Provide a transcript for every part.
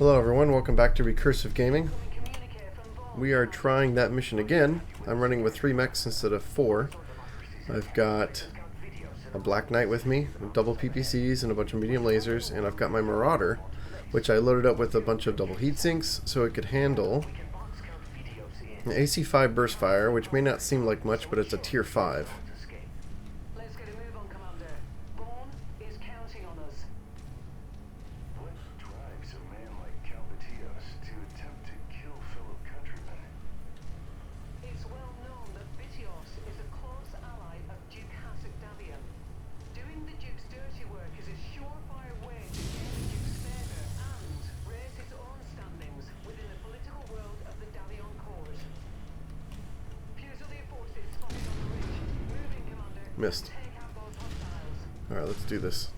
Hello everyone, welcome back to Recursive Gaming. We are trying that mission again. I'm running with 3 mechs instead of 4. I've got a Black Knight with me, double PPCs and a bunch of medium lasers, and I've got my Marauder, which I loaded up with a bunch of double heat sinks so it could handle an AC-5 burst fire, which may not seem like much, but it's a tier 5. Missed. Alright, let's do this.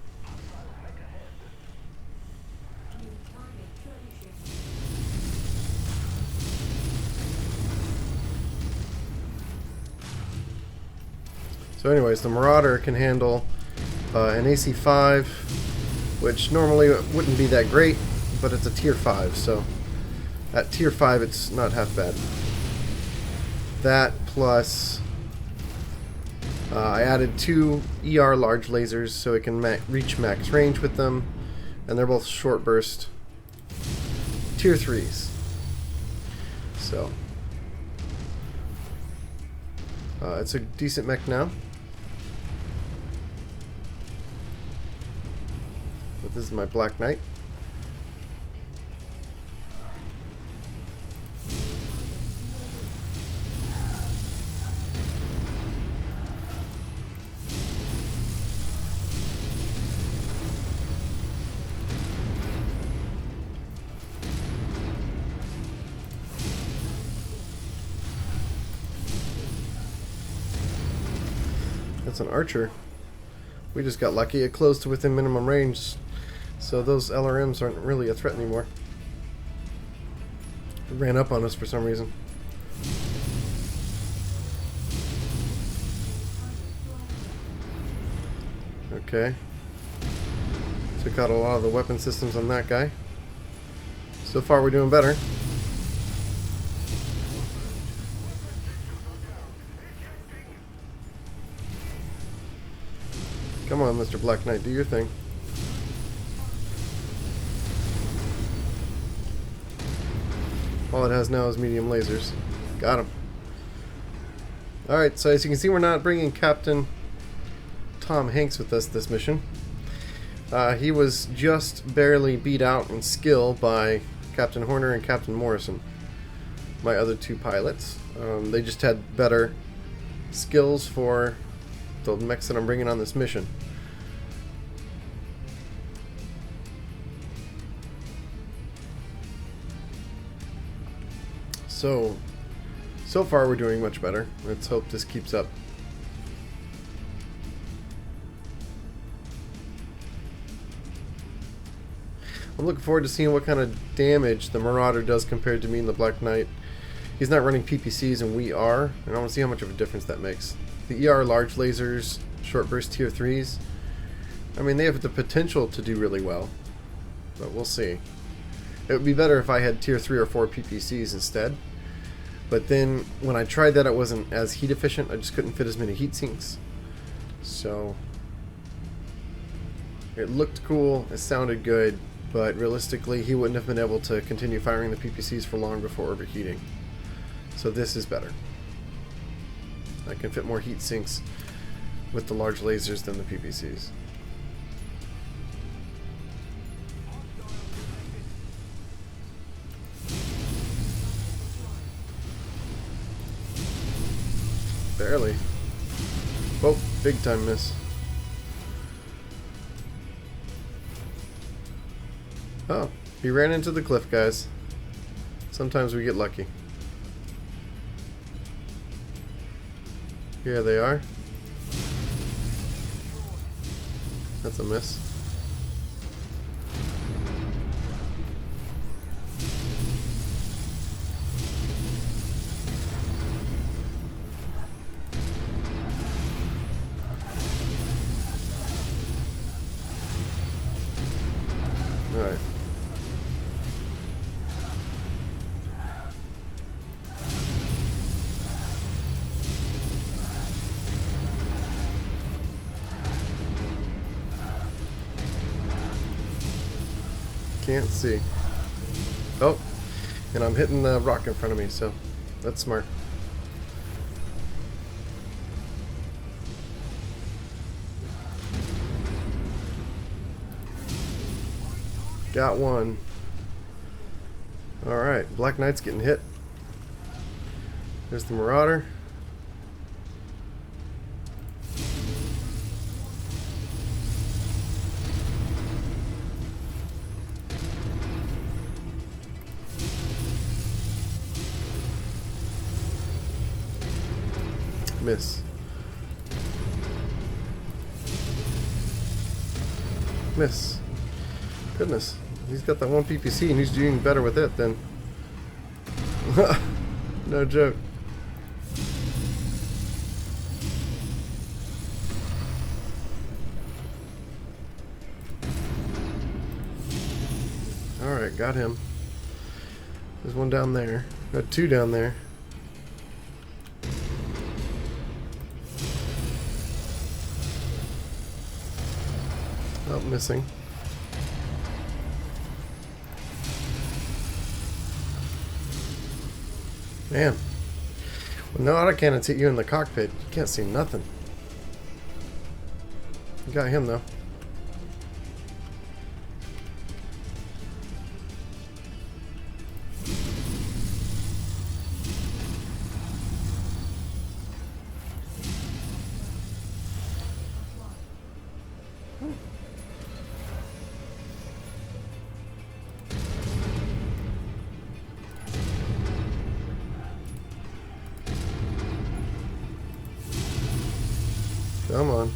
So anyways, the Marauder can handle an AC-5, which normally wouldn't be that great, but it's a tier 5, so at tier 5 it's not half bad. That plus I added 2 ER large lasers so it can reach max range with them, and they're both short burst tier 3s. So it's a decent mech now. But this is my Black Knight. That's an archer. We just got lucky. It closed to within minimum range, so those LRMs aren't really a threat anymore. It ran up on us for some reason. Okay. Took out a lot of the weapon systems on that guy. So far we're doing better. Come on, Mr. Black Knight, do your thing. All it has now is medium lasers. Got him. Alright, so as you can see, we're not bringing Captain Tom Hanks with us this mission. He was just barely beat out in skill by Captain Horner and Captain Morrison, my other 2 pilots. They just had better skills for the mechs that I'm bringing on this mission. So far we're doing much better. Let's hope this keeps up. I'm looking forward to seeing what kind of damage the Marauder does compared to me and the Black Knight. He's not running PPCs and we are, and I want to see how much of a difference that makes. The ER large lasers, short burst tier 3s, I mean, they have the potential to do really well, but we'll see. It would be better if I had tier 3 or 4 PPCs instead, but then when I tried that, it wasn't as heat efficient. I just couldn't fit as many heat sinks. So it looked cool, it sounded good, but realistically he wouldn't have been able to continue firing the PPCs for long before overheating. So this is better. I can fit more heat sinks with the large lasers than the PPCs. Barely. Whoa, big time miss. Oh, he ran into the cliff, guys. Sometimes we get lucky. Here they are. That's a miss. Alright. Can't see. Oh, and I'm hitting the rock in front of me, so that's smart. Got one. Alright, Black Knight's getting hit. There's the Marauder. Miss. Miss. Goodness. He's got that one PPC and he's doing better with it than... No joke. Alright, got him. There's one down there. Got two down there. Oh, missing. Man. When no autocannons hit you in the cockpit, you can't see nothing. You got him, though. Come on.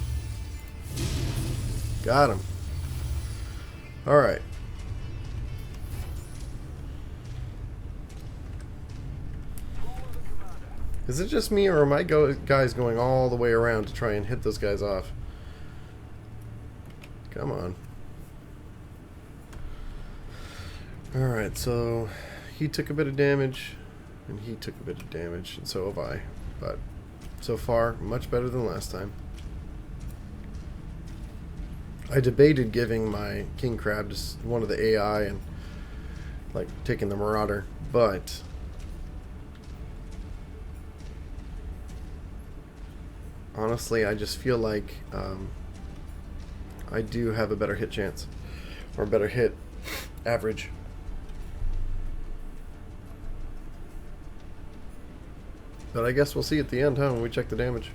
Got him. Alright. Is it just me, or are my guys going all the way around to try and hit those guys off? Come on. Alright, so he took a bit of damage, and he took a bit of damage, and so have I. But so far, much better than last time. I debated giving my King Crab to one of the AI and like taking the Marauder, but honestly, I just feel like I do have a better hit chance, or a better hit average. But I guess we'll see at the end, huh, when we check the damage.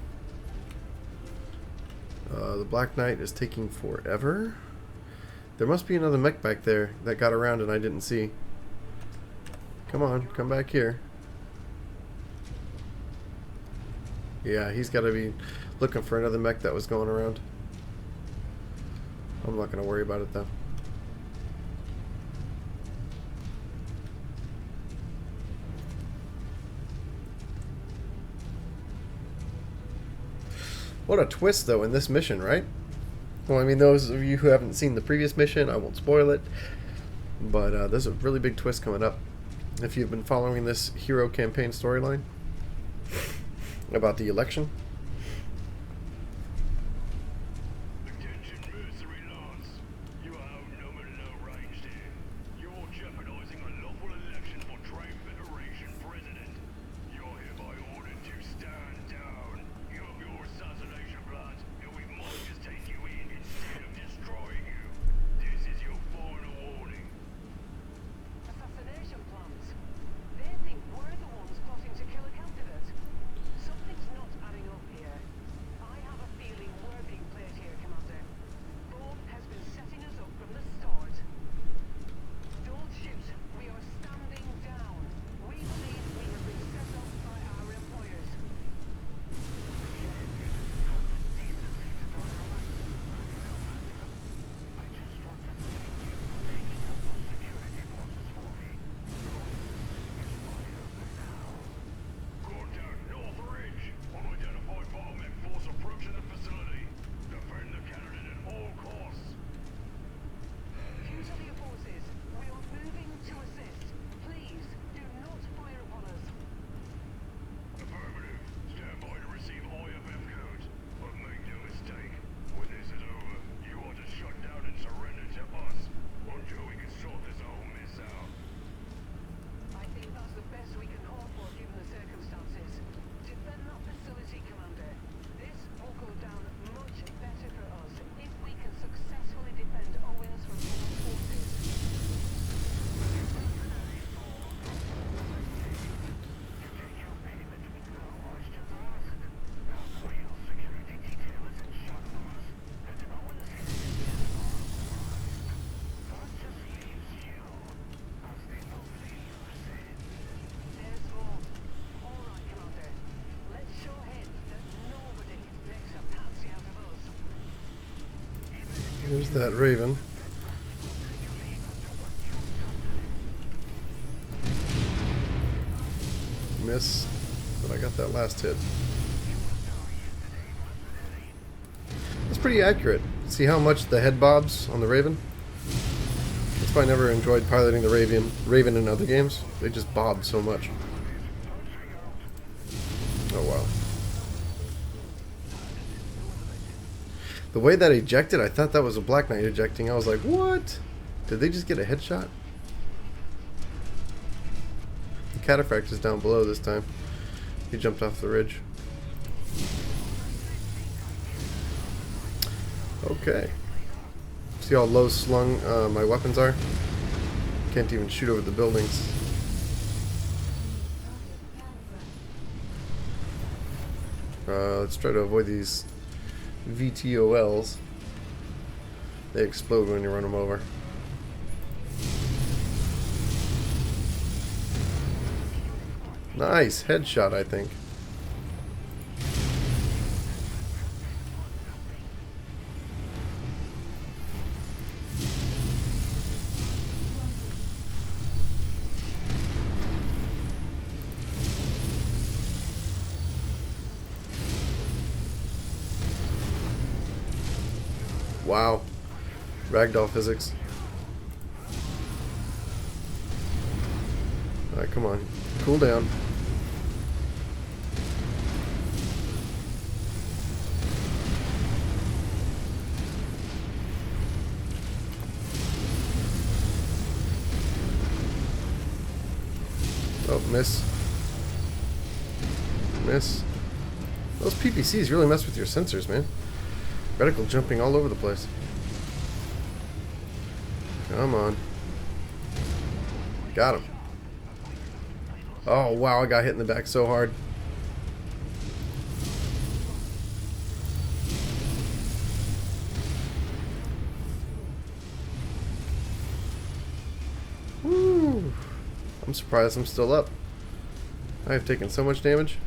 The Black Knight is taking forever. There must be another mech back there that got around and I didn't see. Come on, come back here. Yeah, he's got to be looking for another mech that was going around. I'm not going to worry about it though. What a twist, though, in this mission, right? Well, I mean, those of you who haven't seen the previous mission, I won't spoil it. But there's a really big twist coming up. If you've been following this hero campaign storyline about the election. Attention, Mercenary Lance. You are outnumbered and outranged here. You're jeopardizing a lawful election for Trade Federation President. You're hereby ordered to stand down. Give up your assassination plans, and we might just take you in instead of destroying you. This is your final warning. Assassination plans. They think we're the ones plotting to kill a candidate. Something's not adding up. There's that Raven. Miss, but I got that last hit. That's pretty accurate. See how much the head bobs on the Raven? That's why I never enjoyed piloting the Raven in other games. They just bob so much. Oh wow. The way that ejected, I thought that was a Black Knight ejecting. I was like, what? Did they just get a headshot? The cataphract is down below this time. He jumped off the ridge. Okay. See how low slung my weapons are? Can't even shoot over the buildings. Let's try to avoid these VTOLs. They explode when you run them over. Nice headshot, I think. Wow. Ragdoll physics. Alright, come on. Cool down. Oh, miss. Miss. Those PPCs really mess with your sensors, man. Reticle jumping all over the place. Come on. Got him. Oh, wow, I got hit in the back so hard. Woo. I'm surprised I'm still up. I have taken so much damage.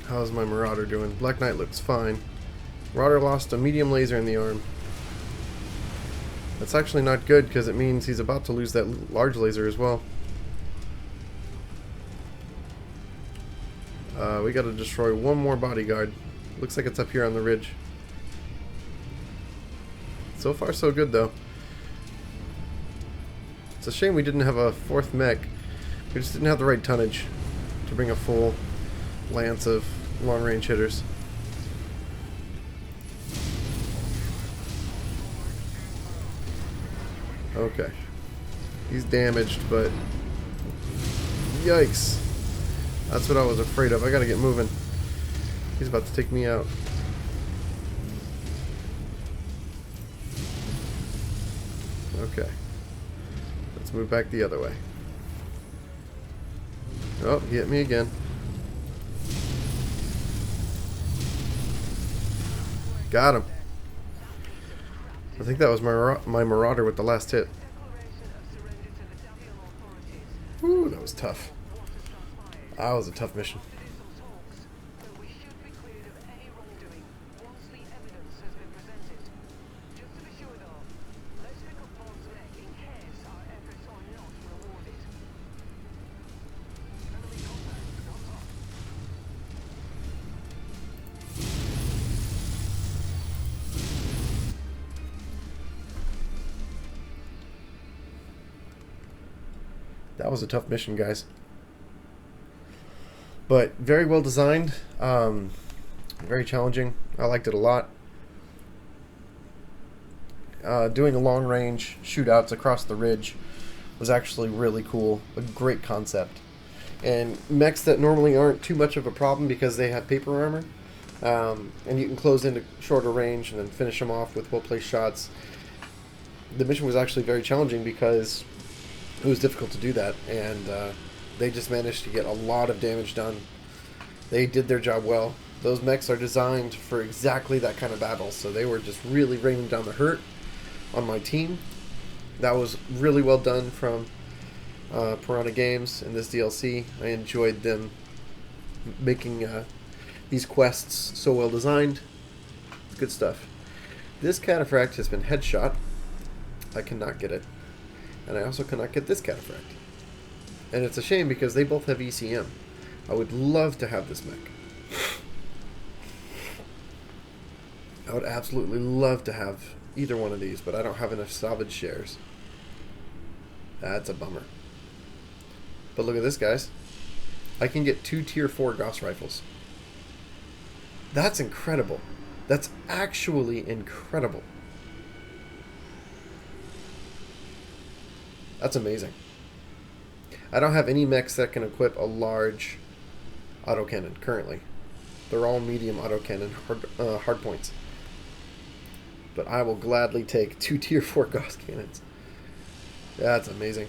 How's my Marauder doing? Black Knight looks fine. Marauder lost a medium laser in the arm. That's actually not good because it means he's about to lose that large laser as well. We gotta destroy one more bodyguard. Looks like it's up here on the ridge. So far so good though. It's a shame we didn't have a fourth mech. We just didn't have the right tonnage to bring a full lance of long-range hitters. Okay. He's damaged, but yikes. That's what I was afraid of. I gotta get moving. He's about to take me out. Okay. Let's move back the other way. Oh, he hit me again. Got him. I think that was my Marauder with the last hit. Ooh, that was tough. That was a tough mission. That was a tough mission, guys. But very well designed. Very challenging. I liked it a lot. Doing a long range shootouts across the ridge was actually really cool. A great concept. And mechs that normally aren't too much of a problem because they have paper armor. And you can close into shorter range and then finish them off with well-placed shots. The mission was actually very challenging because it was difficult to do that, and they just managed to get a lot of damage done. They did their job well. Those mechs are designed for exactly that kind of battle, so they were just really raining down the hurt on my team. That was really well done from Piranha Games in this DLC. I enjoyed them making these quests so well designed. Good stuff. This cataphract has been headshot. I cannot get it. And I also cannot get this cataphract. And it's a shame because they both have ECM. I would love to have this mech. I would absolutely love to have either one of these, but I don't have enough salvage shares. That's a bummer. But look at this, guys. I can get 2 tier 4 Gauss rifles. That's incredible. That's actually incredible. That's amazing. I don't have any mechs that can equip a large autocannon currently. They're all medium autocannon hard points. But I will gladly take 2 tier 4 Gauss cannons. That's amazing.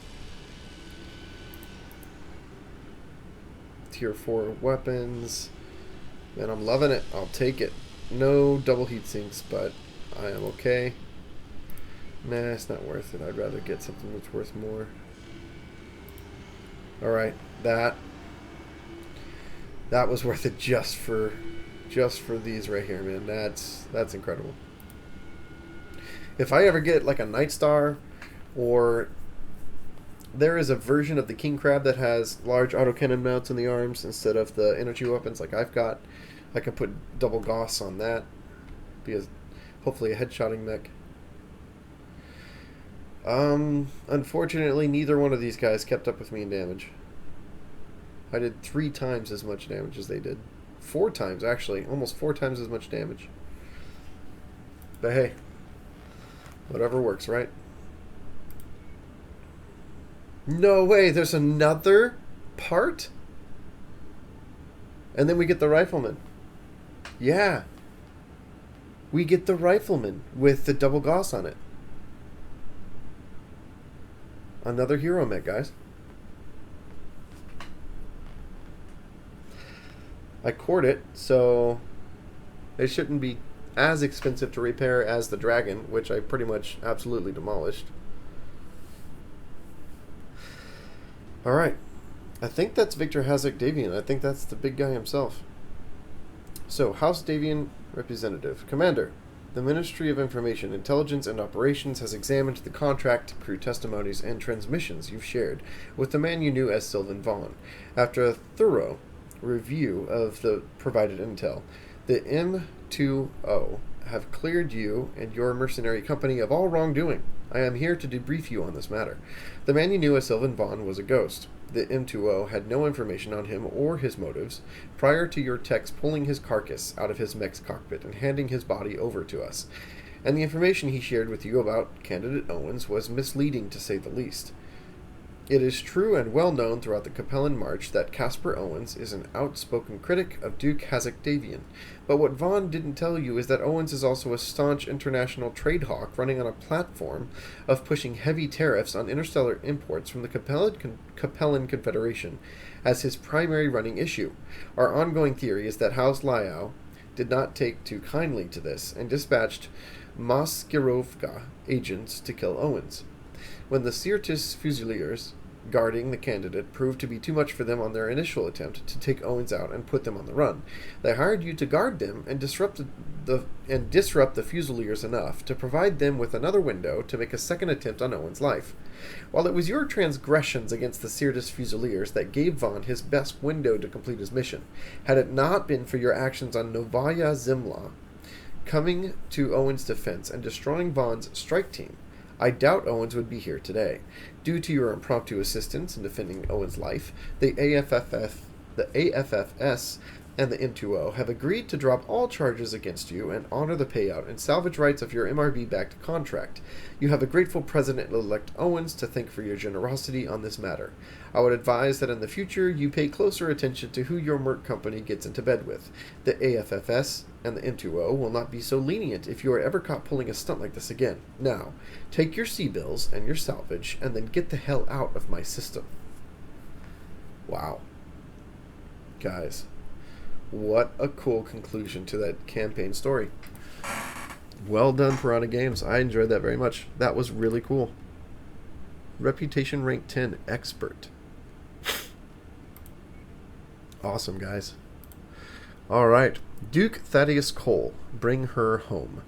Tier 4 weapons. Man, I'm loving it. I'll take it. No double heat sinks, but I am okay. Nah, it's not worth it. I'd rather get something that's worth more. Alright, that was worth it just for these right here, man. That's incredible. If I ever get like a Night Star, or there is a version of the King Crab that has large autocannon mounts in the arms instead of the energy weapons like I've got, I can put double Gauss on that. Because hopefully a headshotting mech. Unfortunately, neither one of these guys kept up with me in damage. I did 3 times as much damage as they did. 4 times, actually. Almost 4 times as much damage. But hey, whatever works, right? No way, there's another part? And then we get the rifleman. Yeah. We get the rifleman with the double Gauss on it. Another hero mech, guys. I cored it, so it shouldn't be as expensive to repair as the dragon, which I pretty much absolutely demolished. Alright. I think that's Victor Hazek Davian. I think that's the big guy himself. So, House Davian Representative. Commander, the Ministry of Information, Intelligence, and Operations has examined the contract, crew testimonies, and transmissions you've shared with the man you knew as Sylvan Vaughn. After a thorough review of the provided intel, the M2O have cleared you and your mercenary company of all wrongdoing. I am here to debrief you on this matter. The man you knew as Sylvan Vaughn was a ghost. The M2O had no information on him or his motives prior to your techs pulling his carcass out of his mech's cockpit and handing his body over to us. And the information he shared with you about Candidate Owens was misleading, to say the least. It is true and well known throughout the Capellan March that Caspar Owens is an outspoken critic of Duke Hazek Davian. But what Vaughn didn't tell you is that Owens is also a staunch international trade hawk running on a platform of pushing heavy tariffs on interstellar imports from the Capellan Confederation as his primary running issue. Our ongoing theory is that House Liao did not take too kindly to this and dispatched Maskirovka agents to kill Owens. When the Sirtis Fusiliers guarding the candidate proved to be too much for them on their initial attempt to take Owens out and put them on the run, they hired you to guard them and disrupt the Fusiliers enough to provide them with another window to make a second attempt on Owens' life. While it was your transgressions against the Sirtis Fusiliers that gave Vaughn his best window to complete his mission, had it not been for your actions on Novaya Zemlya, coming to Owens' defense and destroying Vaughn's strike team, I doubt Owens would be here today. Due to your impromptu assistance in defending Owens' life, the AFFS, and the M2O have agreed to drop all charges against you and honor the payout and salvage rights of your MRB-backed contract. You have a grateful President-elect Owens to thank for your generosity on this matter. I would advise that in the future you pay closer attention to who your Merc company gets into bed with. The AFFS and the M2O will not be so lenient if you are ever caught pulling a stunt like this again. Now, take your C-bills and your salvage and then get the hell out of my system. Wow. Guys, what a cool conclusion to that campaign story. Well done, Piranha Games. I enjoyed that very much. That was really cool. Reputation rank 10, expert. Awesome, guys. Alright. Duke Thaddeus Cole. Bring her home.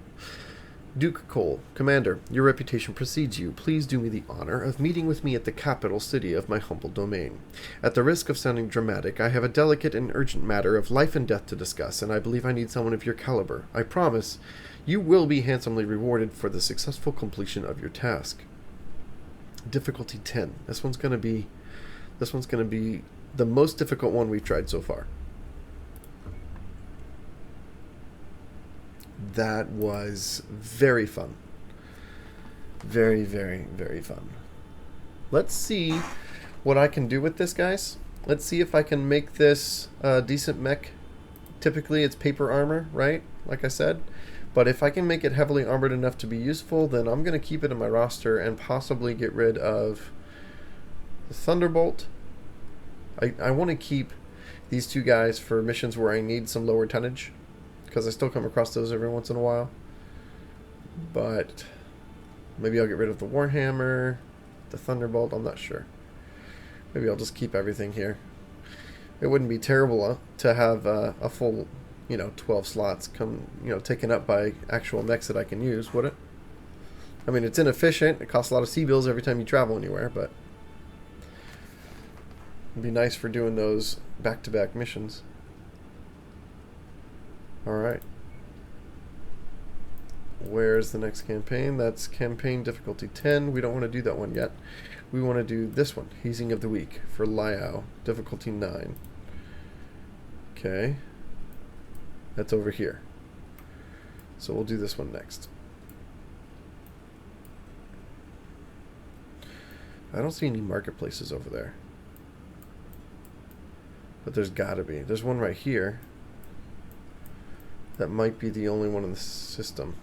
Duke Cole, Commander, your reputation precedes you. Please do me the honor of meeting with me at the capital city of my humble domain. At the risk of sounding dramatic, I have a delicate and urgent matter of life and death to discuss, and I believe I need someone of your caliber. I promise you will be handsomely rewarded for the successful completion of your task. Difficulty 10. This one's gonna be the most difficult one we've tried so far. That was very fun. Very, very, very fun. Let's see what I can do with this, guys. Let's see if I can make this a decent mech. Typically, it's paper armor, right? Like I said. But if I can make it heavily armored enough to be useful, then I'm going to keep it in my roster and possibly get rid of the Thunderbolt. I want to keep these two guys for missions where I need some lower tonnage, because I still come across those every once in a while. But maybe I'll get rid of the Warhammer, the Thunderbolt, I'm not sure. Maybe I'll just keep everything here. It wouldn't be terrible to have a full, 12 slots taken up by actual mechs that I can use, would it? I mean, it's inefficient. It costs a lot of C-bills every time you travel anywhere, but it'd be nice for doing those back-to-back missions. Alright. Where's the next campaign? That's campaign difficulty 10. We don't want to do that one yet. We want to do this one, Hazing of the Week, for Liao, difficulty 9. Okay. That's over here. So we'll do this one next. I don't see any marketplaces over there. But there's gotta be. There's one right here. That might be the only one in the system.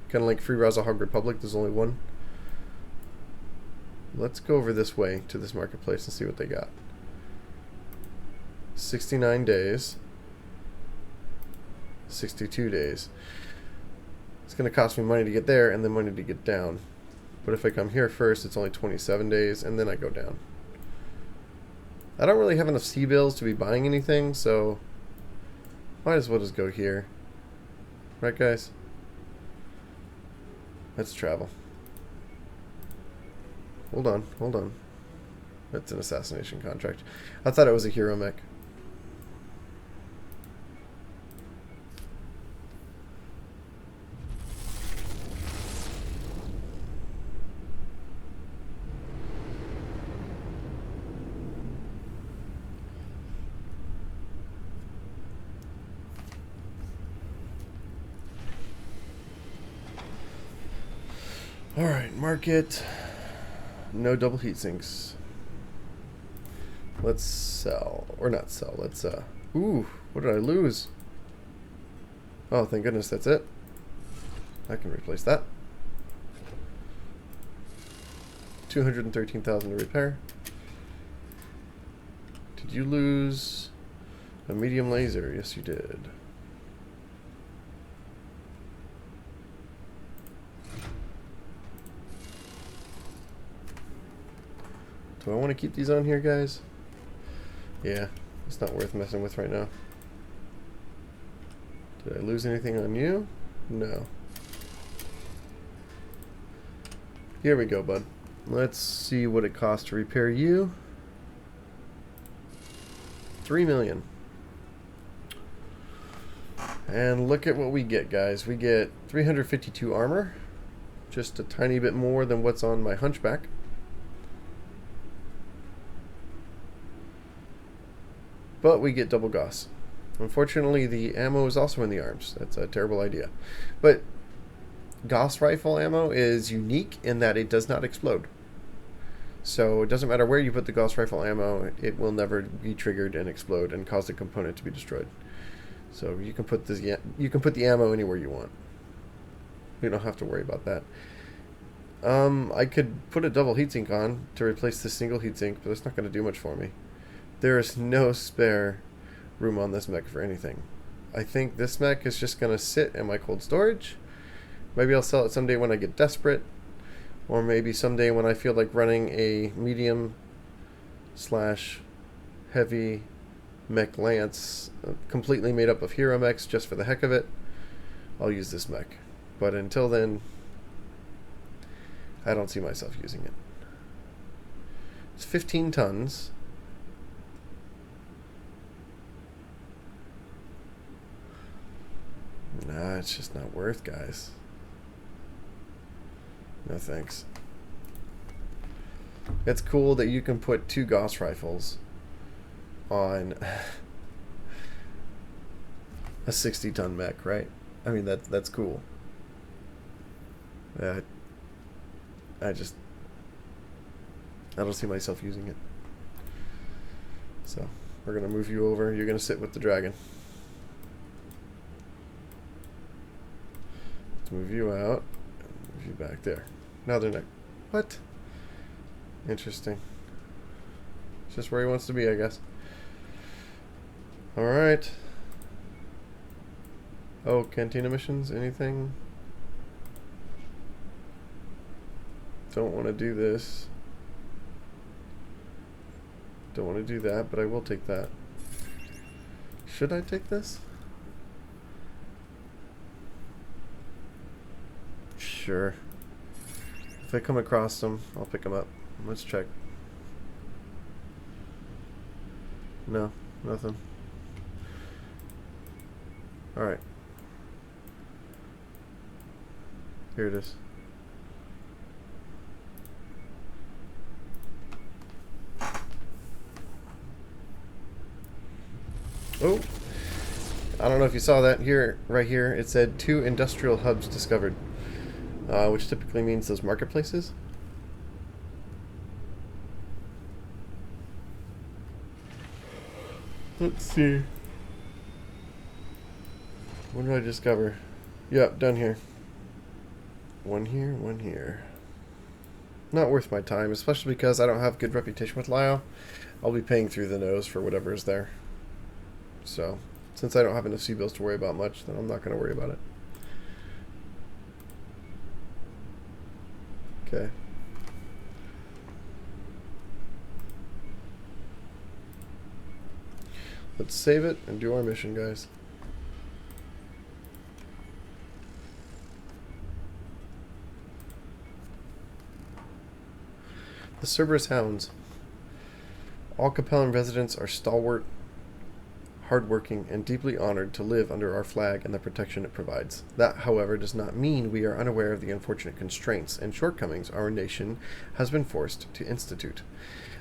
Kind of like Free Raza Hog Republic, there's only one. Let's go over this way to this marketplace and see what they got. 69 days. 62 days. It's going to cost me money to get there and then money to get down. But if I come here first, it's only 27 days and then I go down. I don't really have enough C-bills to be buying anything, so might as well just go here. Right, guys? Let's travel. Hold on, hold on. That's an assassination contract. I thought it was a hero mech. Alright, market. No double heat sinks. Let's sell. Or not sell. Let's, ooh, what did I lose? Oh, thank goodness, that's it. I can replace that. 213,000 to repair. Did you lose a medium laser? Yes, you did. Do I want to keep these on here, guys? Yeah, it's not worth messing with right now. Did I lose anything on you? No. Here we go, bud. Let's see what it costs to repair you. 3 million. And look at what we get, guys. We get 352 armor. Just a tiny bit more than what's on my Hunchback. But we get double Gauss. Unfortunately, the ammo is also in the arms. That's a terrible idea. But Gauss rifle ammo is unique in that it does not explode. So it doesn't matter where you put the Gauss rifle ammo, it will never be triggered and explode and cause the component to be destroyed. So you can put the ammo anywhere you want. You don't have to worry about that. I could put a double heatsink on to replace the single heatsink, but that's not going to do much for me. There is no spare room on this mech for anything. I think this mech is just going to sit in my cold storage. Maybe I'll sell it someday when I get desperate. Or maybe someday when I feel like running a medium / heavy mech lance, completely made up of hero mechs just for the heck of it, I'll use this mech. But until then, I don't see myself using it. It's 15 tons. Nah, it's just not worth, guys. No thanks. It's cool that you can put 2 Gauss rifles on a 60-ton mech, right? I mean, that's cool. I don't see myself using it. So we're gonna move you over. You're gonna sit with the dragon. Let's move you out. Move you back there. Now they're not. What? Interesting. It's just where he wants to be, I guess. All right. Oh, cantina missions? Anything? Don't want to do this. Don't want to do that, but I will take that. Should I take this? Sure. If I come across them, I'll pick them up. Let's check. No, nothing. Alright. Here it is. Oh! I don't know if you saw that here, right here. It said 2 industrial hubs discovered, which typically means those marketplaces. Let's see. What did I discover? Yep, done here. One here, one here. Not worth my time, especially because I don't have good reputation with Liao. I'll be paying through the nose for whatever is there. So, since I don't have enough C-bills to worry about much, then I'm not going to worry about it. Okay. Let's save it and do our mission, guys. The Cerberus Hounds. All Capellan residents are stalwart, hardworking, and deeply honored to live under our flag and the protection it provides. That, however, does not mean we are unaware of the unfortunate constraints and shortcomings our nation has been forced to institute.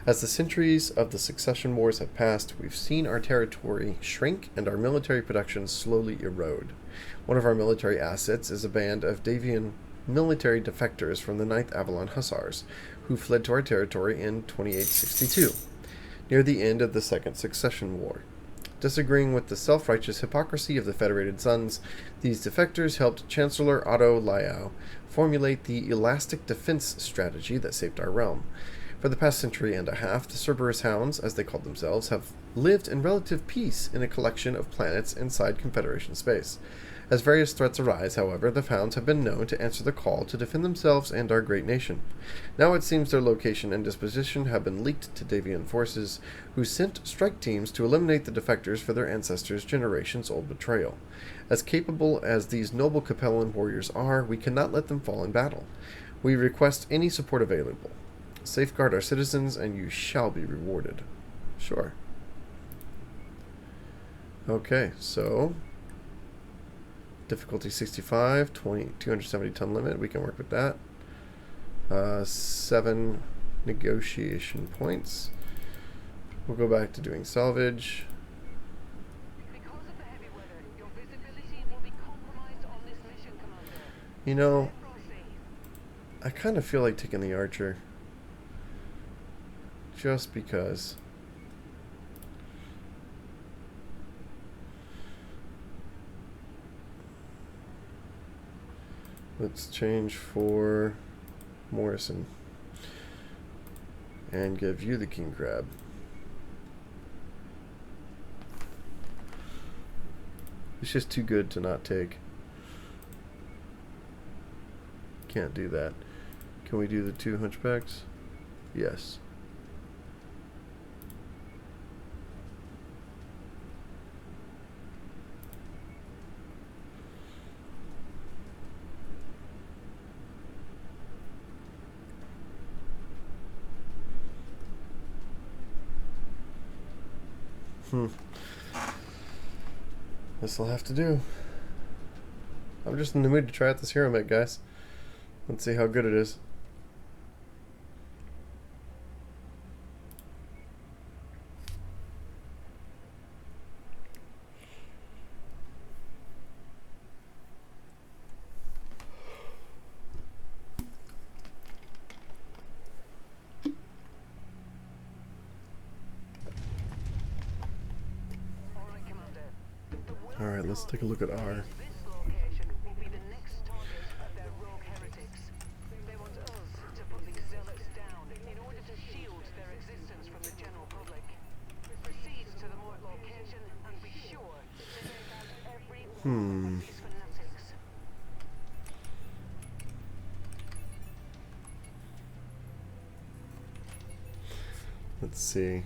As the centuries of the succession wars have passed, we've seen our territory shrink and our military production slowly erode. One of our military assets is a band of Davian military defectors from the 9th Avalon Hussars, who fled to our territory in 2862, near the end of the Second Succession War. Disagreeing with the self-righteous hypocrisy of the Federated Sons, these defectors helped Chancellor Otto Liao formulate the elastic defense strategy that saved our realm. For the past century and a half, the Cerberus Hounds, as they called themselves, have lived in relative peace in a collection of planets inside Confederation space. As various threats arise, however, the Hounds have been known to answer the call to defend themselves and our great nation. Now it seems their location and disposition have been leaked to Davian forces, who sent strike teams to eliminate the defectors for their ancestors' generations-old betrayal. As capable as these noble Capellan warriors are, we cannot let them fall in battle. We request any support available. Safeguard our citizens, and you shall be rewarded. Sure. Okay, so difficulty 65, 270 ton limit. We can work with that. 7 negotiation points. We'll go back to doing salvage. Because of the heavy weather, your visibility will be compromised on this mission, Commander. You know, I kind of feel like taking the archer. Just because. Let's change for Morrison and give you the king crab. It's just too good to not take. Can't do that. Can we do the 2 hunchbacks? Yes. This'll have to do. I'm just in the mood to try out this hero mech, guys. Let's see how good it is. Alright, let's take a look at R. This location will be the next target of their rogue heretics. They want us to put these zealots down in order to shield their existence from the general public. Proceed to the Mort location and be sure to take out every one of these fanatics. Let's see.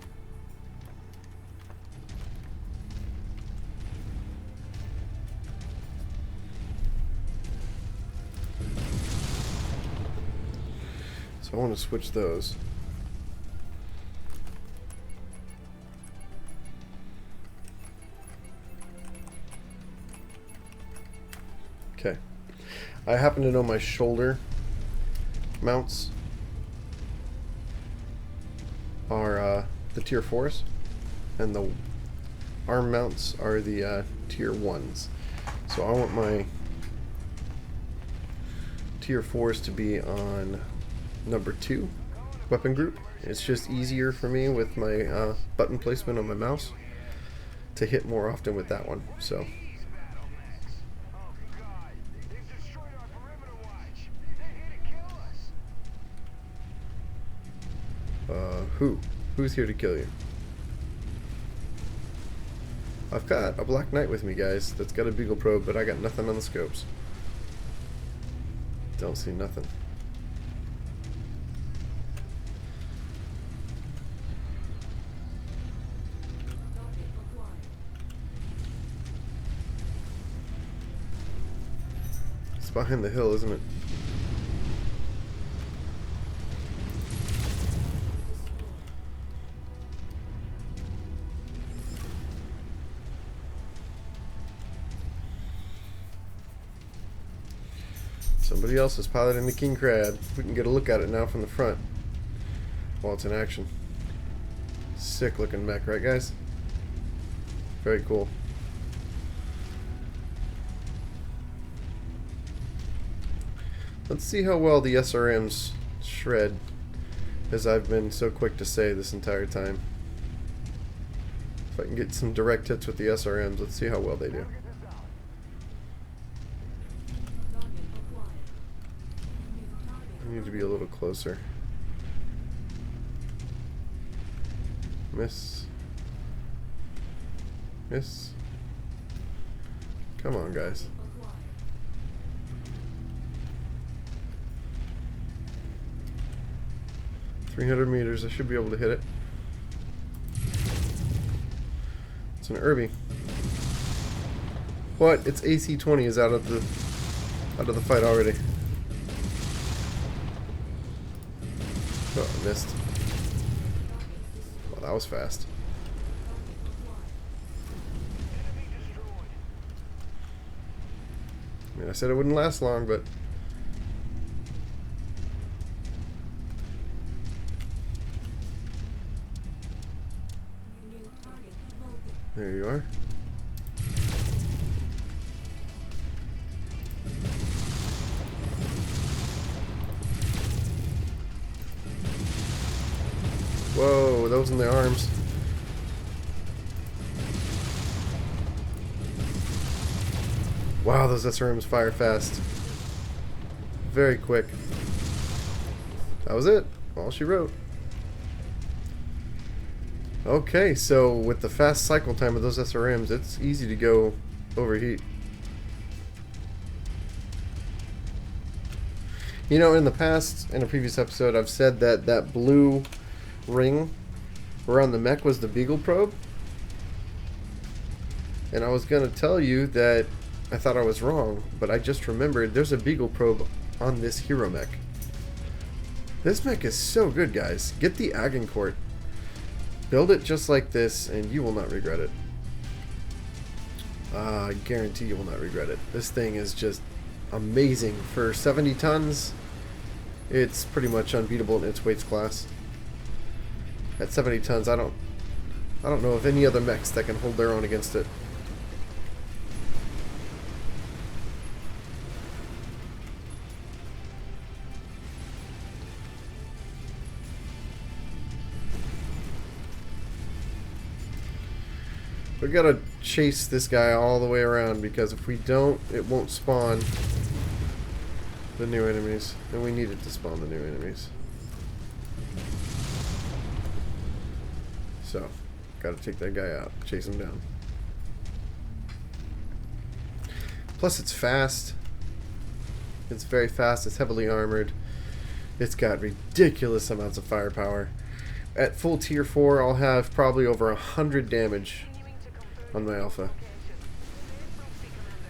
So I want to switch those. Okay. I happen to know my shoulder mounts are the tier 4s, and the arm mounts are the tier 1s. So I want my tier 4s to be on number 2 weapon group. It's just easier for me with my button placement on my mouse to hit more often with that one. So who's here to kill you? I've got a Black Knight with me, guys, that's got a Beagle probe, but I got nothing on the scopes. Don't see nothing. It's behind the hill, isn't it? Somebody else is piloting the King Crab. We can get a look at it now from the front while it's in action. Sick looking mech, right guys? Very cool. Let's see how well the SRMs shred, as I've been so quick to say this entire time. If I can get some direct hits with the SRMs, let's see how well they do. I need to be a little closer. Miss. Miss. Come on, guys. $300 I should be able to hit it. It's an Irby. What? Its AC-20 is out of the fight already. Oh, I missed. Well, that was fast. I mean, I said it wouldn't last long, but there you are. Whoa, those in the arms. Wow, those SRMs fire fast. Very quick. That was it. All she wrote. Okay, so with the fast cycle time of those SRMs, it's easy to go overheat. You know, in the past, in a previous episode, I've said that that blue ring around the mech was the Beagle probe. And I was going to tell you that I thought I was wrong, but I just remembered there's a Beagle probe on this hero mech. This mech is so good, guys. Get the Agincourt. Build it just like this, and you will not regret it. I guarantee you will not regret it. This thing is just amazing. For 70 tons, it's pretty much unbeatable in its weights class. At 70 tons, I don't know of any other mechs that can hold their own against it. We gotta chase this guy all the way around, because if we don't, it won't spawn the new enemies. And we need it to spawn the new enemies. So, gotta take that guy out, chase him down. Plus it's fast. It's very fast, it's heavily armored. It's got ridiculous amounts of firepower. At full tier 4, I'll have probably over 100 damage on my alpha.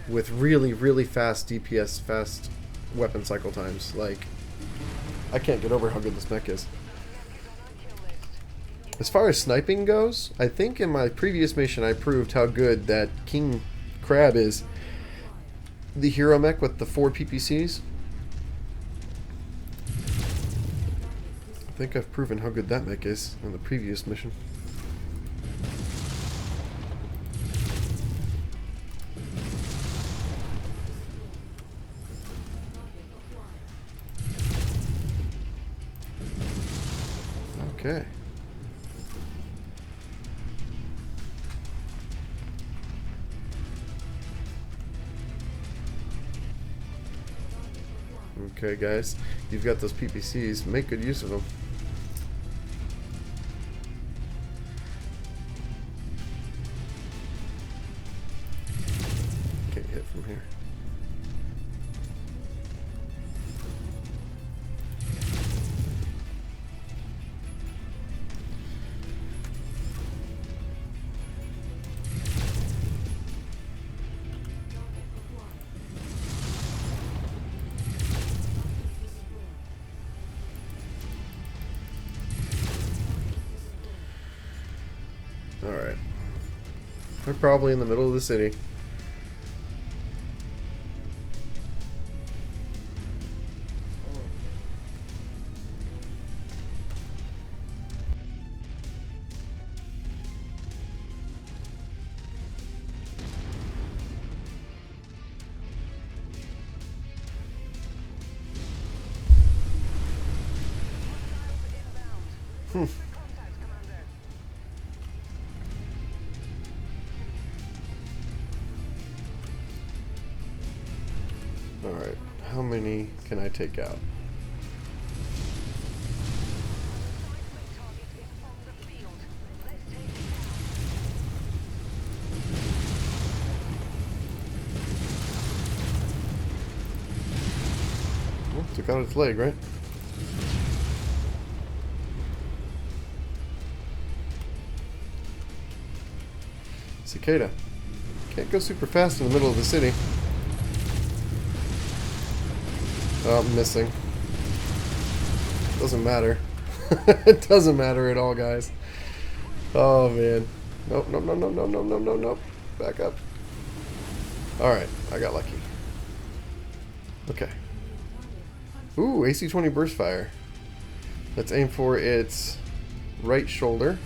With really, really fast DPS, fast weapon cycle times. Like, I can't get over how good this mech is. As far as sniping goes, I think in my previous mission I proved how good that King Crab is. The hero mech with the 4 PPCs. I think I've proven how good that mech is in the previous mission. Okay. Okay, guys, you've got those PPCs. Make good use of them. Can't hit from here. Alright. They're probably in the middle of the city. Alright, how many can I take out? Well, took out its leg, right? Cicada. Can't go super fast in the middle of the city. Oh, I'm missing. Doesn't matter. It doesn't matter at all, guys. Oh, man. Nope, nope, nope, nope, nope, nope, nope, nope, nope. Back up. Alright, I got lucky. Okay. Ooh, AC-20 burst fire. Let's aim for its right shoulder.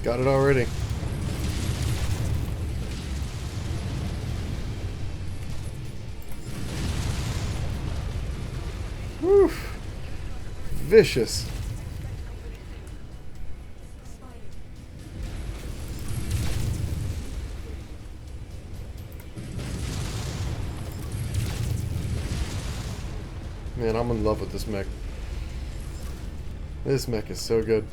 Got it already. Whew. Vicious. Man, I'm in love with this mech. This mech is so good.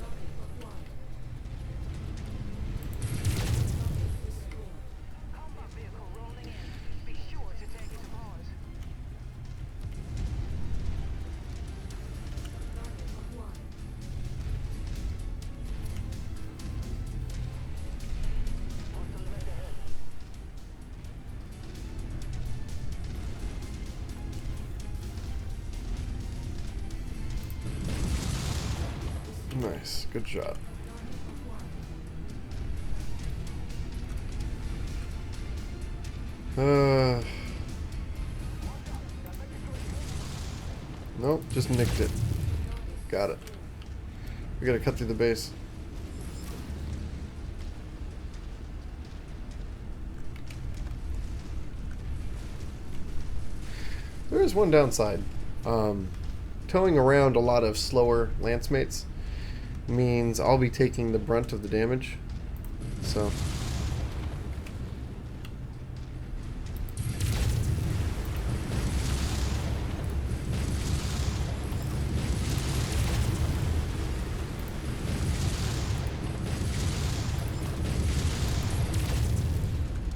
Nice. Good shot. Nope, just nicked it. Got it. We gotta cut through the base. There is one downside. Towing around a lot of slower lance mates means I'll be taking the brunt of the damage. So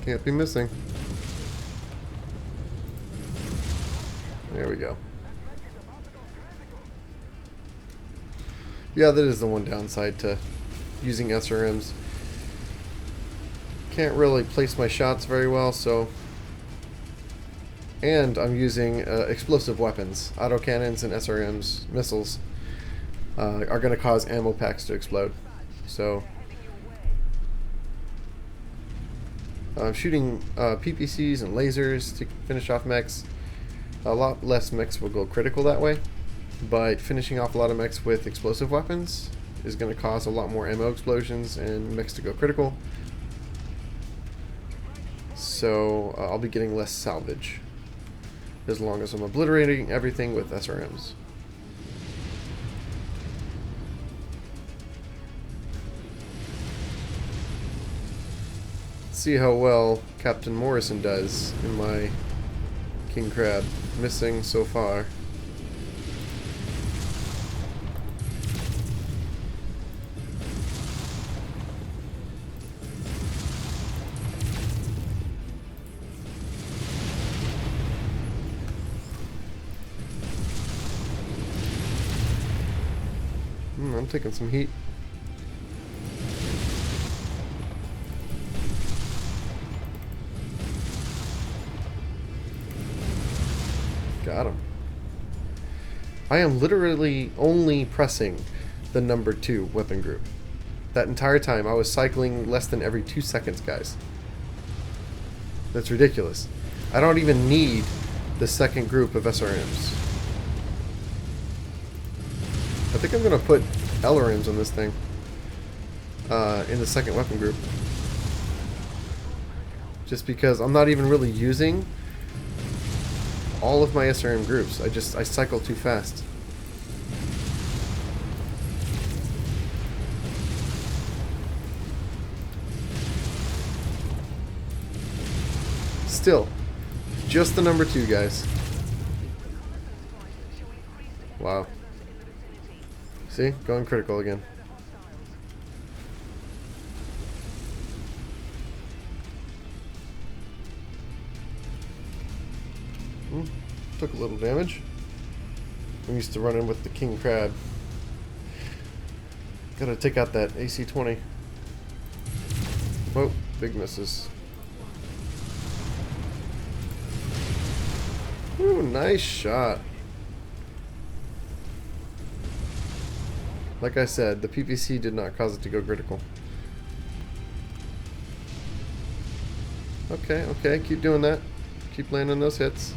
can't be missing. There we go. Yeah, that is the one downside to using SRMs. Can't really place my shots very well, so... And I'm using explosive weapons. Autocannons and SRMs, missiles, are going to cause ammo packs to explode. So... I'm shooting PPCs and lasers to finish off mechs. A lot less mechs will go critical that way, but finishing off a lot of mechs with explosive weapons is going to cause a lot more ammo explosions and mechs to go critical. So I'll be getting less salvage as long as I'm obliterating everything with SRMs. See how well Captain Morrison does in my King Crab. Missing so far. I'm taking some heat. Got him. I am literally only pressing the number 2 weapon group. That entire time I was cycling less than every 2 seconds, guys. That's ridiculous. I don't even need the second group of SRMs. I think I'm going to put LRMs on this thing in the second weapon group. Just because I'm not even really using all of my SRM groups. I cycle too fast. Still, just the number 2, guys. Wow. See? Going critical again. Took a little damage. I'm used to running with the King Crab. Gotta take out that AC-20. Whoa, big misses. Ooh, nice shot. Like I said, the PPC did not cause it to go critical. Okay, okay, keep doing that. Keep landing those hits.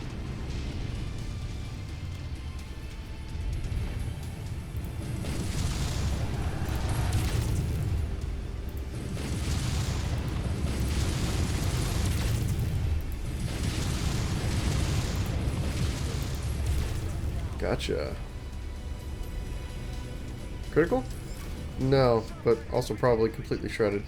Gotcha. Critical? No, but also probably completely shredded.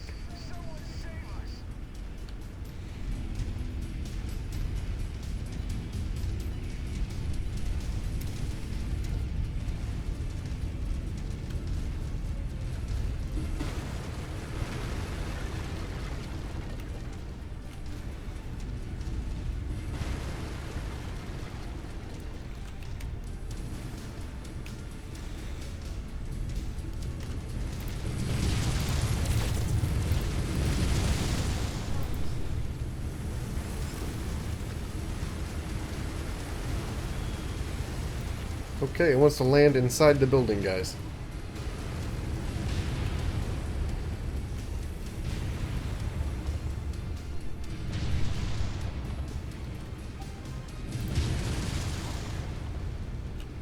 Okay, it wants to land inside the building, guys.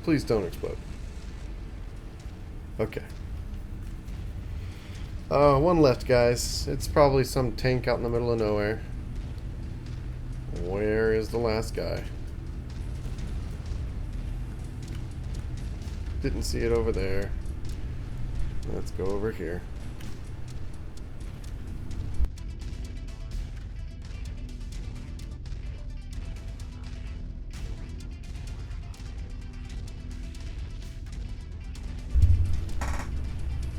Please don't explode. Okay. One left, guys. It's probably some tank out in the middle of nowhere. Where is the last guy? Didn't see it over there. Let's go over here.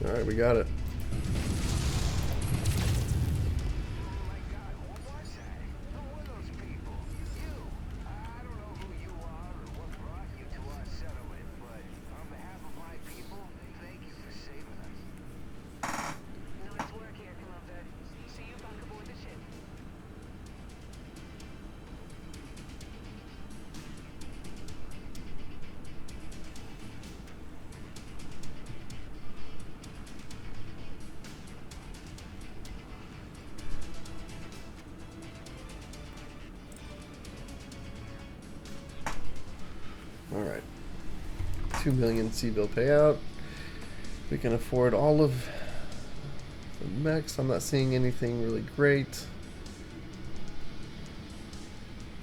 Alright, we got it. Nice work here, Commander. See you back aboard the ship. Alright. 2 million C-bill payout. We can afford all of the mechs. I'm not seeing anything really great.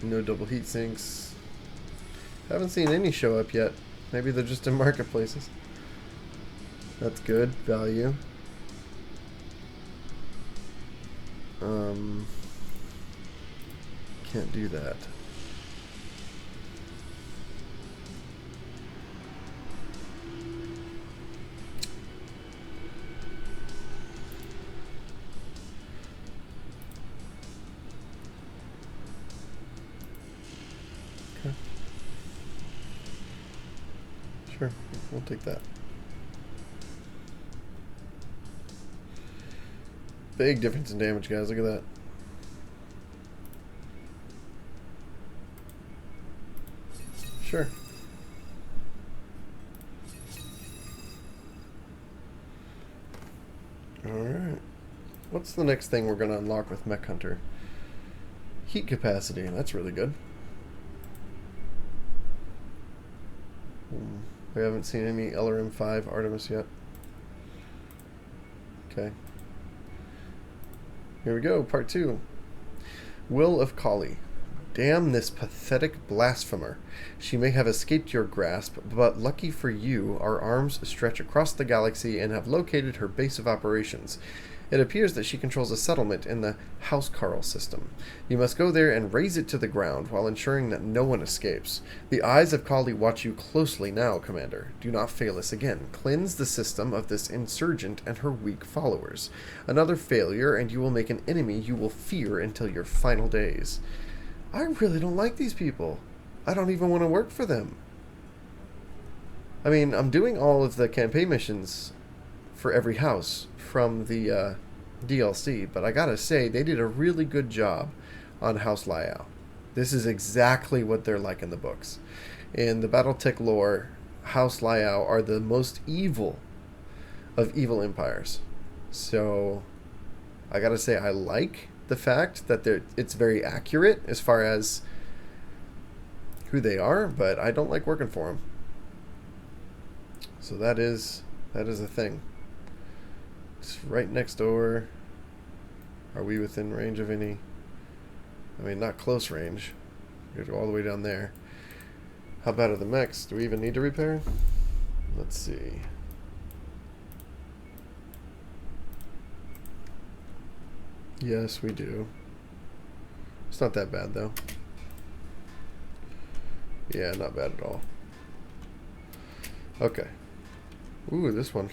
No double heat sinks. Haven't seen any show up yet. Maybe they're just in marketplaces. That's good value. Can't do that. Okay. Sure, we'll take that. Big difference in damage, guys. Look at that. Sure. Alright. What's the next thing we're going to unlock with Mech Hunter? Heat capacity. That's really good. We haven't seen any LRM-5 Artemis yet. Okay. Here we go, part 2. Will of Kali. Damn this pathetic blasphemer. She may have escaped your grasp, but lucky for you, our arms stretch across the galaxy and have located her base of operations. It appears that she controls a settlement in the Housecarl system. You must go there and raze it to the ground while ensuring that no one escapes. The eyes of Kali watch you closely now, Commander. Do not fail us again. Cleanse the system of this insurgent and her weak followers. Another failure, and you will make an enemy you will fear until your final days. I really don't like these people. I don't even want to work for them. I mean, I'm doing all of the campaign missions for every house from the DLC, but I gotta say, they did a really good job on House Liao. This is exactly what they're like in the books. In the Battletech lore, House Liao are the most evil of evil empires. So, I gotta say, I like the fact that it's very accurate as far as who they are, but I don't like working for them. So that is a thing. It's right next door. Are we within range of any? I mean, not close range. We go all the way down there. How bad are the mechs? Do we even need to repair? Let's see. Yes, we do. It's not that bad, though. Yeah, not bad at all. Okay. Ooh, this one.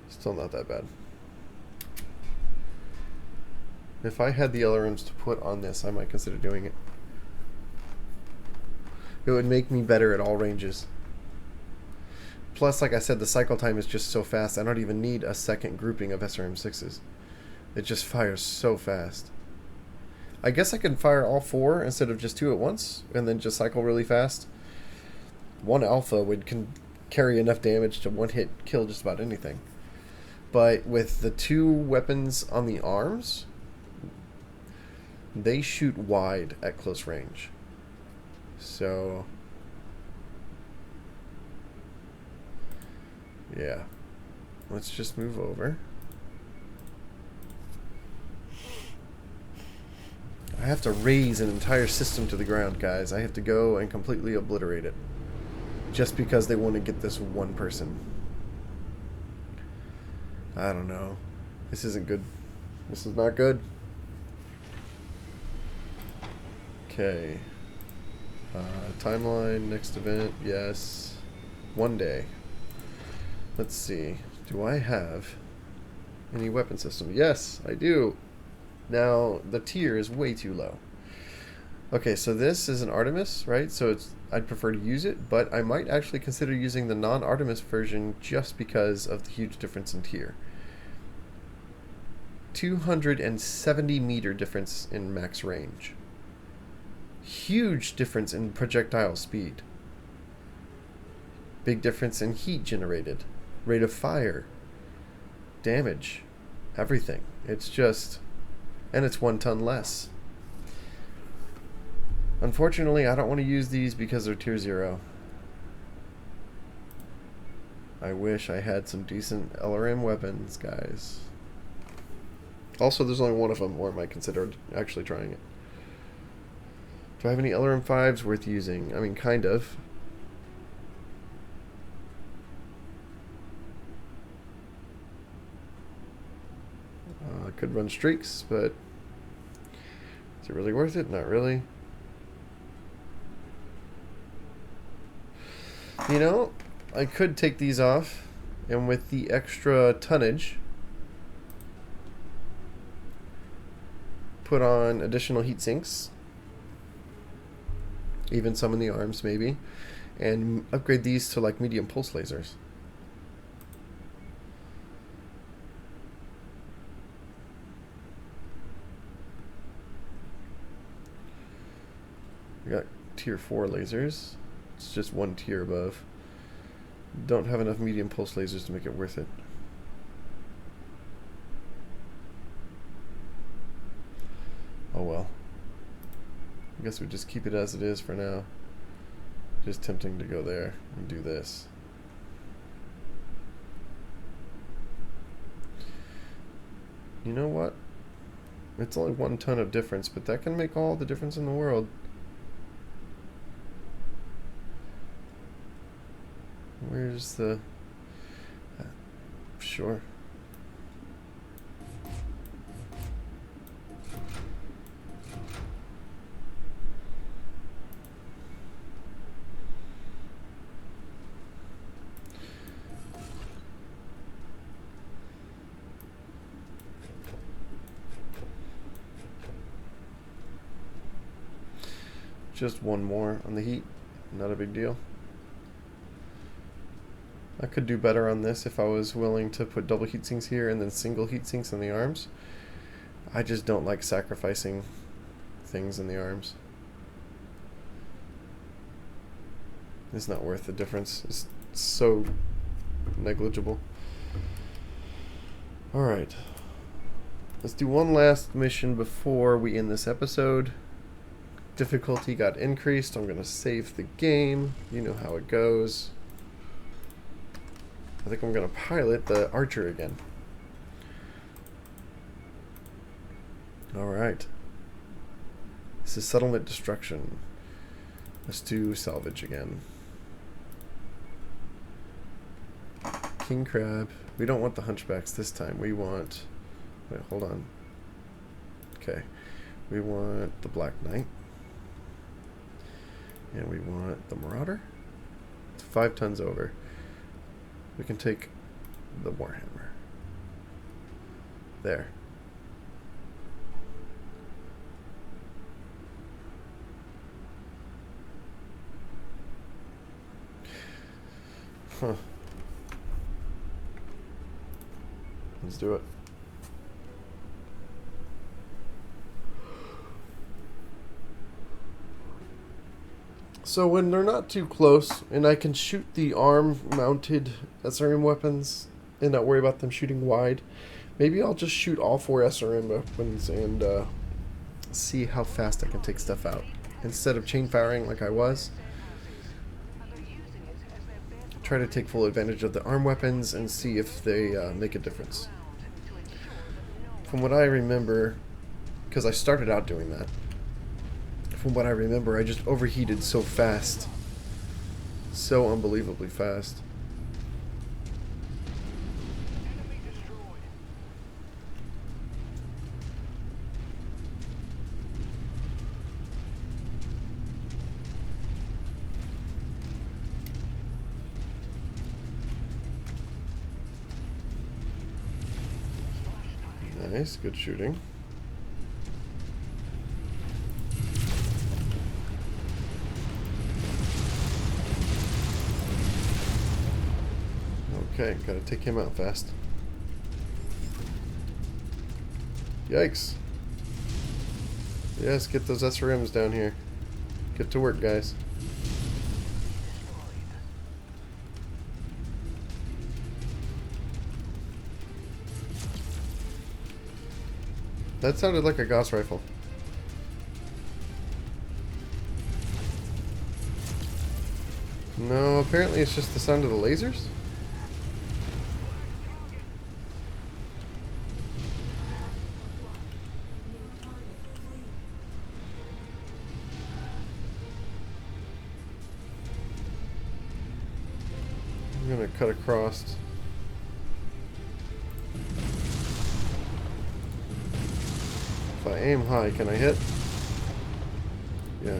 Still not that bad. If I had the LRMs to put on this, I might consider doing it. It would make me better at all ranges. Plus, like I said, the cycle time is just so fast, I don't even need a second grouping of SRM-6s. It just fires so fast. I guess I could fire all 4 instead of just 2 at once, and then just cycle really fast. 1 alpha would carry enough damage to one-hit kill just about anything. But with the 2 weapons on the arms, they shoot wide at close range. So Yeah. Let's just move over. I have to raise an entire system to the ground, guys. I have to go and completely obliterate it. Just because they want to get this one person. I don't know. This isn't good. This is not good. Okay. Timeline, next event, yes. 1 day. Let's see. Do I have any weapon system? Yes, I do. Now, the tier is way too low. Okay, so this is an Artemis, right? So I'd prefer to use it, but I might actually consider using the non-Artemis version just because of the huge difference in tier. 270 meter difference in max range. Huge difference in projectile speed. Big difference in heat generated. Rate of fire. Damage. Everything. It's just... And it's 1 ton less. Unfortunately, I don't want to use these because they're tier 0. I wish I had some decent LRM weapons, guys. Also, there's only one of them, or I might consider actually trying it. Do I have any LRM 5s worth using? I mean, kind of. I could run streaks, but is it really worth it? Not really. You know, I could take these off, and with the extra tonnage, put on additional heat sinks, even some in the arms maybe, and upgrade these to like medium pulse lasers. We got tier 4 lasers. It's just 1 tier above. Don't have enough medium pulse lasers to make it worth it. Oh well. I guess we just keep it as it is for now. Just tempting to go there and do this. You know what? It's only 1 ton of difference, but that can make all the difference in the world. Where's the... Sure. Just 1 more on the heat. Not a big deal. I could do better on this if I was willing to put double heat sinks here and then single heat sinks in the arms. I just don't like sacrificing things in the arms. It's not worth the difference. It's so negligible. Alright. Let's do one last mission before we end this episode. Difficulty got increased. I'm going to save the game. You know how it goes. I think I'm going to pilot the Archer again. Alright. This is settlement destruction. Let's do salvage again. King Crab. We don't want the hunchbacks this time. We want... Wait, hold on. Okay. We want the Black Knight. And we want the Marauder. It's 5 tons over. We can take the Warhammer. There. Huh. Let's do it. So when they're not too close, and I can shoot the arm-mounted SRM weapons and not worry about them shooting wide, maybe I'll just shoot all 4 SRM weapons and see how fast I can take stuff out. Instead of chain firing like I was, try to take full advantage of the arm weapons and see if they make a difference. From what I remember, because I started out doing that, from what I remember, I just overheated so fast. So unbelievably fast. Nice, good shooting. Okay, gotta take him out fast. Yikes. Yes, get those SRMs down here. Get to work, guys. That sounded like a Gauss rifle. No, apparently it's just the sound of the lasers. I'm gonna cut across. If I aim high, can I hit? Yeah.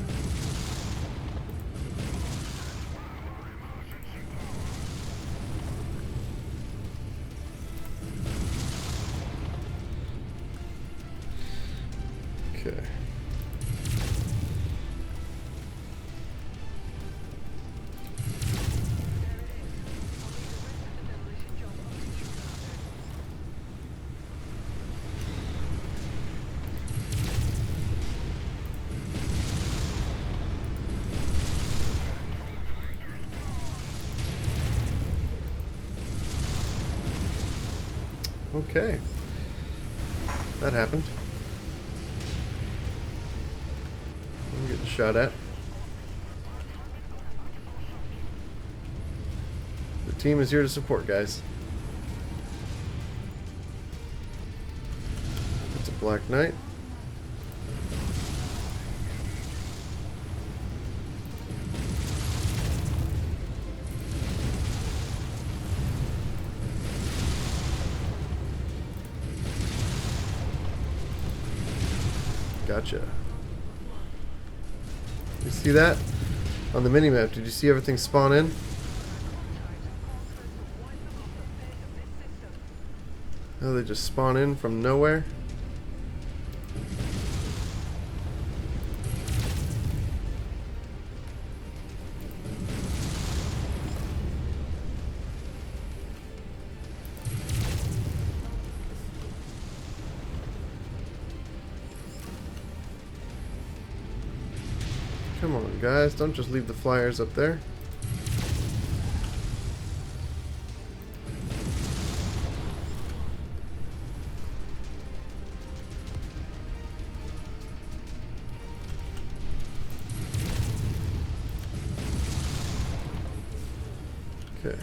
Okay. Okay. That happened. I'm getting shot at. The team is here to support, guys. It's a Black Knight. Gotcha. You see that? On the minimap, did you see everything spawn in? Oh, they just spawn in from nowhere? Come on, guys, don't just leave the flyers up there. Okay.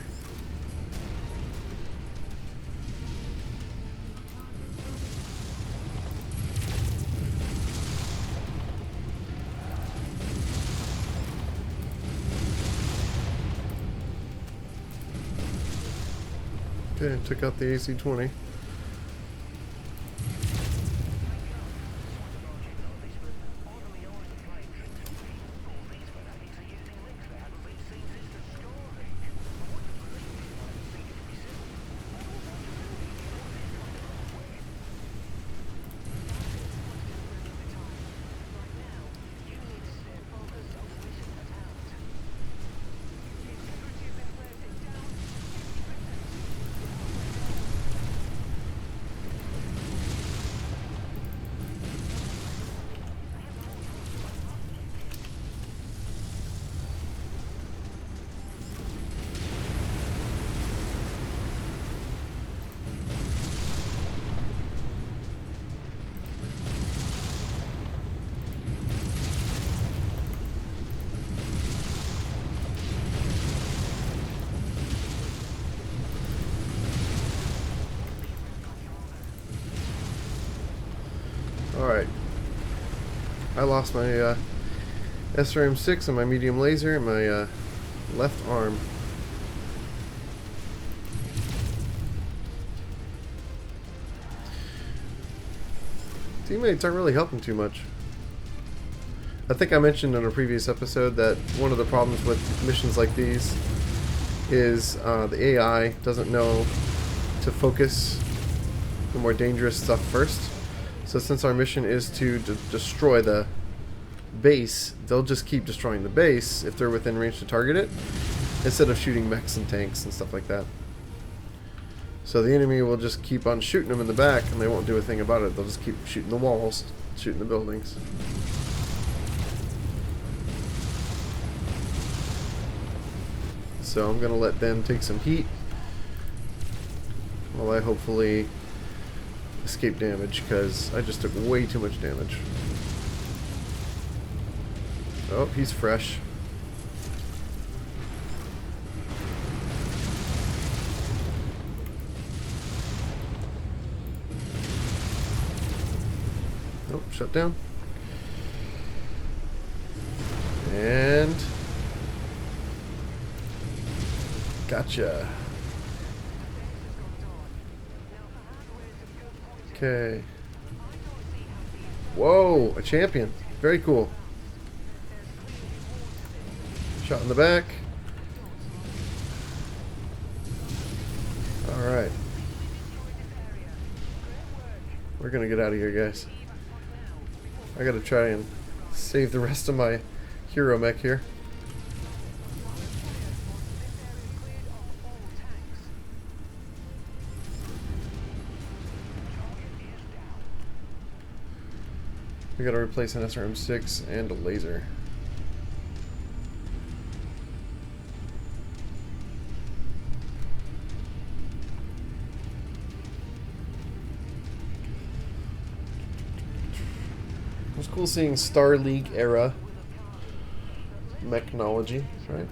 Okay, took out the AC-20. Alright. I lost my SRM-6 and my medium laser and my left arm. Teammates aren't really helping too much. I think I mentioned in a previous episode that one of the problems with missions like these is the AI doesn't know to focus the more dangerous stuff first. So since our mission is to destroy the base, they'll just keep destroying the base if they're within range to target it, instead of shooting mechs and tanks and stuff like that. So the enemy will just keep on shooting them in the back and they won't do a thing about it. They'll just keep shooting the walls, shooting the buildings. So I'm going to let them take some heat while I hopefully escape damage, because I just took way too much damage. Oh, he's fresh. Oh, shut down. And gotcha. Okay. Whoa, a champion. Very cool. Shot in the back. Alright. We're gonna get out of here, guys. I gotta try and save the rest of my hero mech here. We gotta replace an SRM-6 and a laser. It was cool seeing Star League era mechnology, right?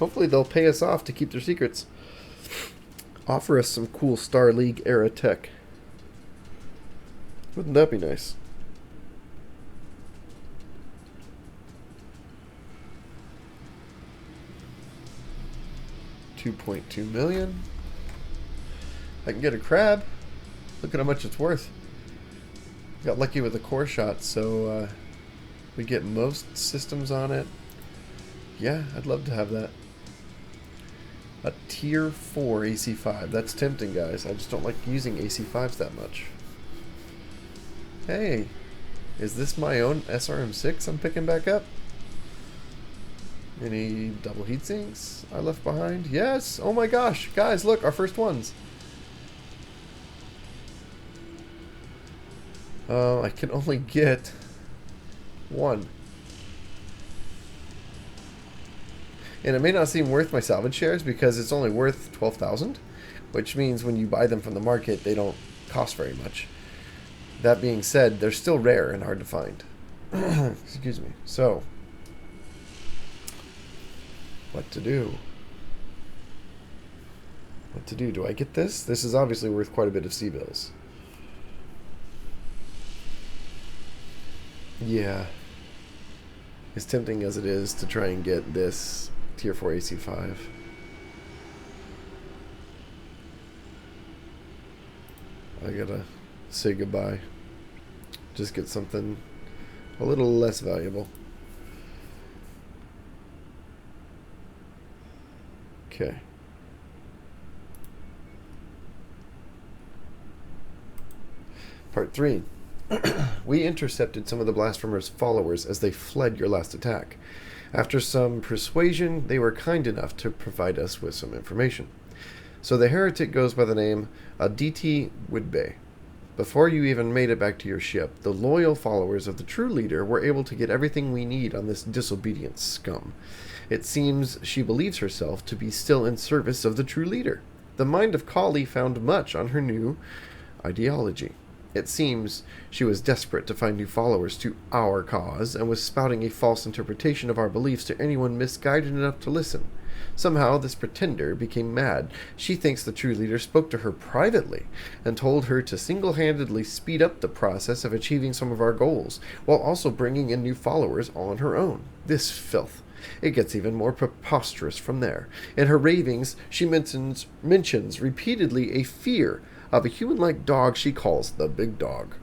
Hopefully they'll pay us off to keep their secrets. Offer us some cool Star League era tech. Wouldn't that be nice? $2.2 million. I can get a crab. Look at how much it's worth. Got lucky with a core shot, so we get most systems on it. Yeah, I'd love to have that. A tier 4 AC5. That's tempting, guys. I just don't like using AC5s that much. Hey, is this my own SRM-6 I'm picking back up? Any double heat sinks I left behind? Yes! Oh my gosh! Guys, look! Our first ones! I can only get one. And it may not seem worth my salvage shares because it's only worth 12,000, which means when you buy them from the market, they don't cost very much. That being said, they're still rare and hard to find. Excuse me. So, what to do? What to do? Do I get this? This is obviously worth quite a bit of C-bills. Yeah. As tempting as it is to try and get this tier 4 AC5. I gotta say goodbye. Just get something a little less valuable. Okay. Part 3. We intercepted some of the Blasphemers' followers as they fled your last attack. After some persuasion, they were kind enough to provide us with some information. So the heretic goes by the name Aditi Widbe. Before you even made it back to your ship, the loyal followers of the true leader were able to get everything we need on this disobedient scum. It seems she believes herself to be still in service of the true leader. The mind of Kali found much on her new ideology. It seems she was desperate to find new followers to our cause and was spouting a false interpretation of our beliefs to anyone misguided enough to listen. Somehow, this pretender became mad. She thinks the true leader spoke to her privately and told her to single-handedly speed up the process of achieving some of our goals, while also bringing in new followers on her own. This filth. It gets even more preposterous from there. In her ravings, she mentions repeatedly a fear of a human-like dog she calls the big dog,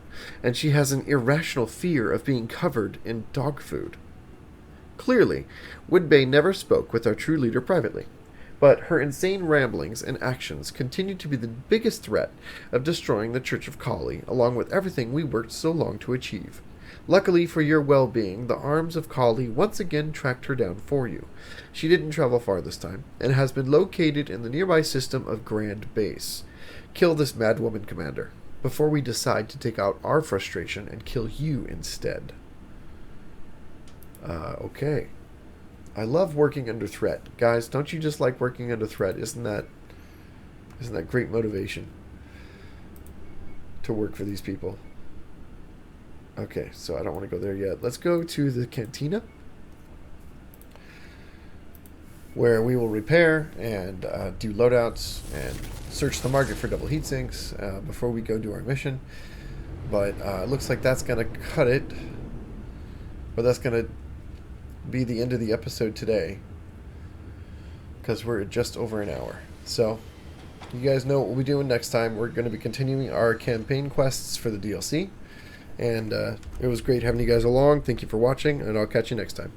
and she has an irrational fear of being covered in dog food. Clearly, Woodbay never spoke with our true leader privately, but her insane ramblings and actions continue to be the biggest threat of destroying the Church of Kali, along with everything we worked so long to achieve. Luckily for your well-being, the arms of Kali once again tracked her down for you. She didn't travel far this time, and has been located in the nearby system of Grand Base. Kill this madwoman, Commander, before we decide to take out our frustration and kill you instead. Okay. I love working under threat. Guys, don't you just like working under threat? Isn't that great motivation to work for these people? Okay, so I don't want to go there yet. Let's go to the cantina, where we will repair and do loadouts and search the market for double heat sinks before we go do our mission. But it looks like that's going to cut it. But that's going to be the end of the episode today, because we're at just over an hour. So you guys know what we'll be doing next time. We're going to be continuing our campaign quests for the DLC. And it was great having you guys along. Thank you for watching, and I'll catch you next time.